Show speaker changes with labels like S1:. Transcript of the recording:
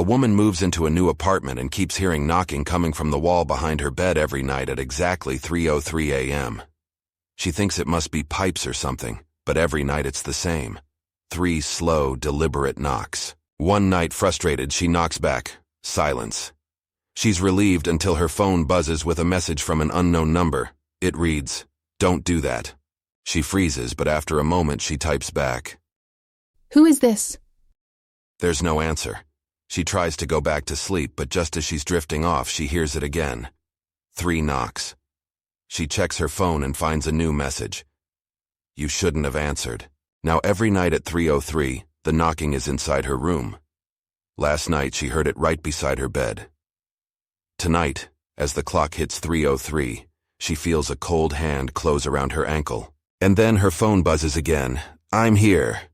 S1: A woman moves into a new apartment and keeps hearing knocking coming from the wall behind her bed every night at exactly 3:03 a.m. She thinks it must be pipes or something, but every night it's the same. 3 slow, deliberate knocks. One night, frustrated, she knocks back. Silence. She's relieved until her phone buzzes with a message from an unknown number. It reads, "Don't do that." She freezes, but after a moment she types back,
S2: "Who is this?"
S1: There's no answer. She tries to go back to sleep, but just as she's drifting off, she hears it again. 3 knocks. She checks her phone and finds a new message. "You shouldn't have answered." Now every night at 3:03, the knocking is inside her room. Last night she heard it right beside her bed. Tonight, as the clock hits 3:03, she feels a cold hand close around her ankle. And then her phone buzzes again. "I'm here."